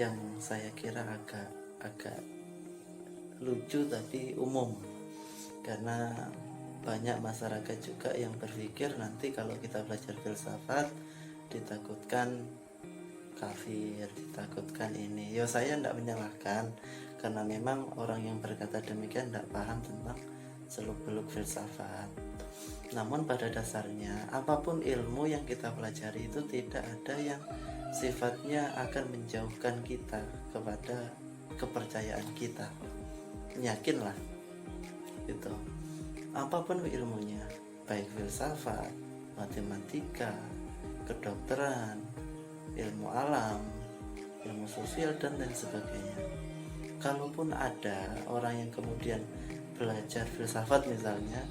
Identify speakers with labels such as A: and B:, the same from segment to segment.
A: yang saya kira agak lucu tapi umum, karena banyak masyarakat juga yang berpikir nanti kalau kita belajar filsafat ditakutkan kafir, ditakutkan ini. Ya saya tidak menyalahkan, karena memang orang yang berkata demikian tidak paham tentang seluk-beluk filsafat. Namun pada dasarnya apapun ilmu yang kita pelajari itu tidak ada yang sifatnya akan menjauhkan kita kepada kepercayaan kita. Yakinlah gitu. Apapun ilmunya, baik filsafat, matematika, kedokteran, ilmu alam, ilmu sosial, dan lain sebagainya. Kalaupun ada orang yang kemudian belajar filsafat misalnya,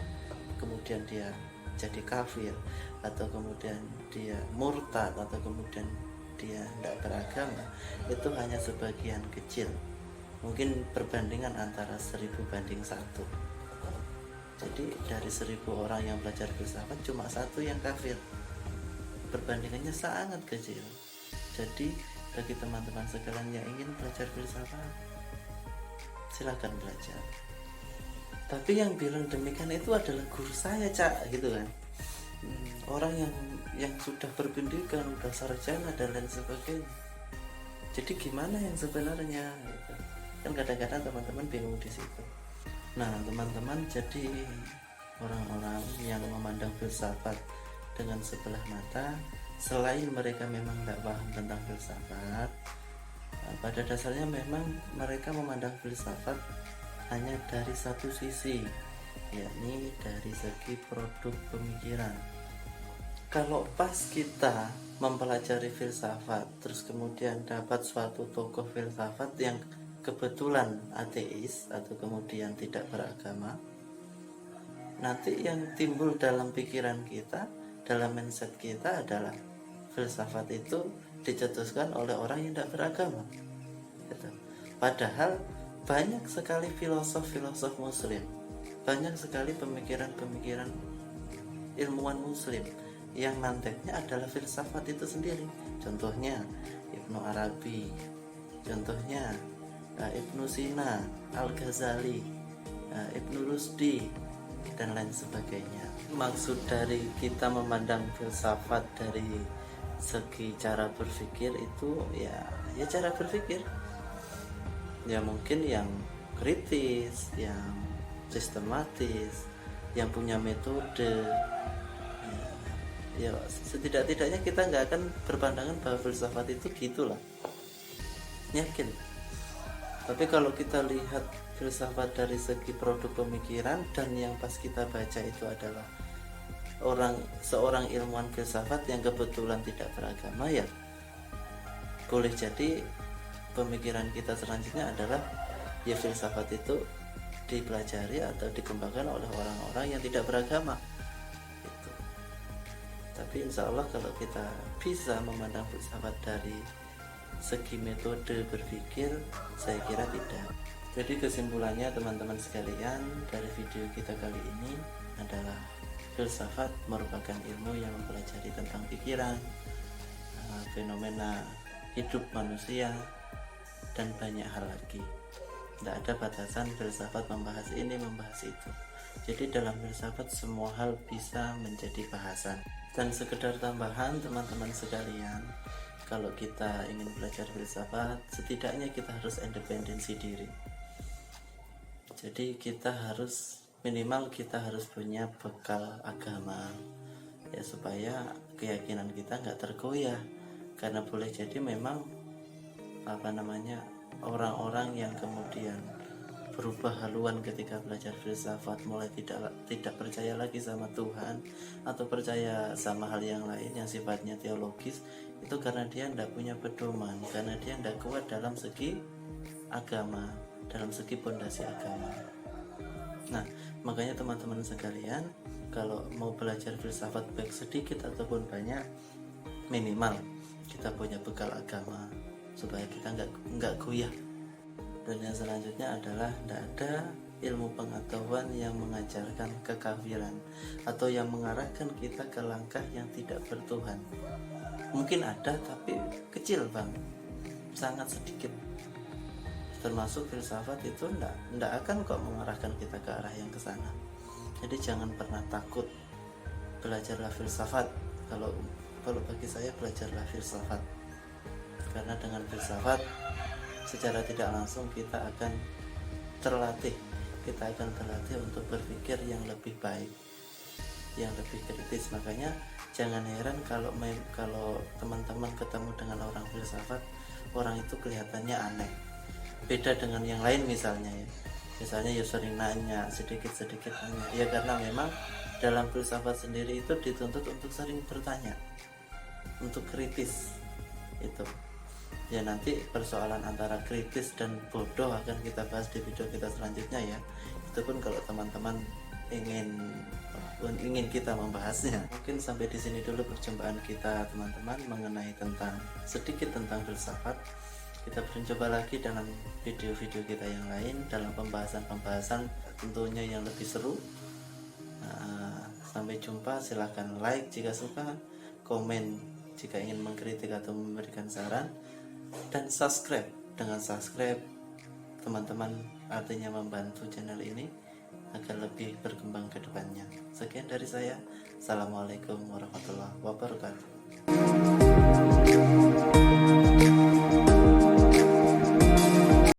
A: kemudian dia jadi kafir, atau kemudian dia murtad, atau kemudian dia tidak beragama, itu hanya sebagian kecil. Mungkin perbandingan antara 1000 banding 1. Jadi dari 1000 orang yang belajar filsafat cuma 1 yang kafir. Perbandingannya sangat kecil. Jadi bagi teman-teman sekalian yang ingin belajar filsafat, silahkan belajar. Tapi yang bilang demikian itu adalah guru saya, Cak, gitu kan. Orang yang sudah berpendidikan, sudah sarjana dan lain sebagainya. Jadi gimana yang sebenarnya gitu. Kan kadang-kadang teman-teman bingung di situ. Nah teman-teman, jadi orang-orang yang memandang filsafat dengan sebelah mata, selain mereka memang tidak paham tentang filsafat, pada dasarnya memang mereka memandang filsafat hanya dari satu sisi, yakni dari segi produk pemikiran. Kalau pas kita mempelajari filsafat terus kemudian dapat suatu tokoh filsafat yang kebetulan ateis atau kemudian tidak beragama, nanti yang timbul dalam pikiran kita, dalam mindset kita adalah filsafat itu dicetuskan oleh orang yang tidak beragama gitu. Padahal banyak sekali filosof-filosof muslim, banyak sekali pemikiran-pemikiran ilmuwan muslim yang manteknya adalah filsafat itu sendiri. Contohnya Ibnu Arabi, contohnya Ibnu Sina, Al-Ghazali, Ibnu Rusdi, dan lain sebagainya. Maksud dari kita memandang filsafat dari segi cara berpikir itu ya cara berpikir ya mungkin yang kritis, yang sistematis, yang punya metode. Ya setidak-tidaknya kita nggak akan berpandangan bahwa filsafat itu gitulah, yakin. Tapi kalau kita lihat filsafat dari segi produk pemikiran, dan yang pas kita baca itu adalah seorang ilmuwan filsafat yang kebetulan tidak beragama, ya boleh jadi pemikiran kita selanjutnya adalah ya filsafat itu dipelajari atau dikembangkan oleh orang-orang yang tidak beragama gitu. Tapi insya Allah kalau kita bisa memandang filsafat dari segi metode berpikir, saya kira tidak. Jadi kesimpulannya teman-teman sekalian dari video kita kali ini adalah filsafat merupakan ilmu yang mempelajari tentang pikiran, fenomena hidup manusia, dan banyak hal lagi. Tidak ada batasan filsafat membahas ini, membahas itu. Jadi dalam filsafat semua hal bisa menjadi bahasan. Dan sekedar tambahan teman-teman sekalian, kalau kita ingin belajar filsafat, setidaknya kita harus independensi diri. Jadi kita harus punya bekal agama ya, supaya keyakinan kita nggak tergoyah. Karena boleh jadi memang orang-orang yang kemudian berubah haluan ketika belajar filsafat, mulai tidak percaya lagi sama Tuhan atau percaya sama hal yang lain yang sifatnya teologis, itu karena dia tidak punya pedoman, karena dia tidak kuat dalam segi agama, dalam segi pondasi agama. Nah makanya teman-teman sekalian, kalau mau belajar filsafat baik sedikit ataupun banyak, minimal kita punya bekal agama supaya kita nggak goyah. Dan yang selanjutnya adalah tidak ada ilmu pengetahuan yang mengajarkan kekafiran atau yang mengarahkan kita ke langkah yang tidak bertuhan. Mungkin ada tapi kecil bang, sangat sedikit. Termasuk filsafat itu ndak akan kok mengarahkan kita ke arah yang ke sana. Jadi jangan pernah takut, belajarlah filsafat. Kalau bagi saya, belajarlah filsafat, karena dengan filsafat secara tidak langsung kita akan terlatih, kita akan terlatih untuk berpikir yang lebih baik, yang lebih kritis. Makanya jangan heran kalau teman-teman ketemu dengan orang filsafat, orang itu kelihatannya aneh, beda dengan yang lain. Misalnya ya sering nanya, sedikit-sedikit nanya, ya karena memang dalam filsafat sendiri itu dituntut untuk sering bertanya, untuk kritis. Itu ya, nanti persoalan antara kritis dan bodoh akan kita bahas di video kita selanjutnya ya. Itu pun kalau teman-teman ingin kita membahasnya. Mungkin sampai di sini dulu perjumpaan kita teman-teman mengenai sedikit tentang filsafat. Kita berjumpa lagi dalam video-video kita yang lain, dalam pembahasan tentunya yang lebih seru. Sampai jumpa, silahkan like jika suka, komen jika ingin mengkritik atau memberikan saran, dan subscribe. Dengan subscribe teman-teman artinya membantu channel ini agar lebih berkembang ke depannya. Sekian dari saya. Assalamualaikum warahmatullahi wabarakatuh.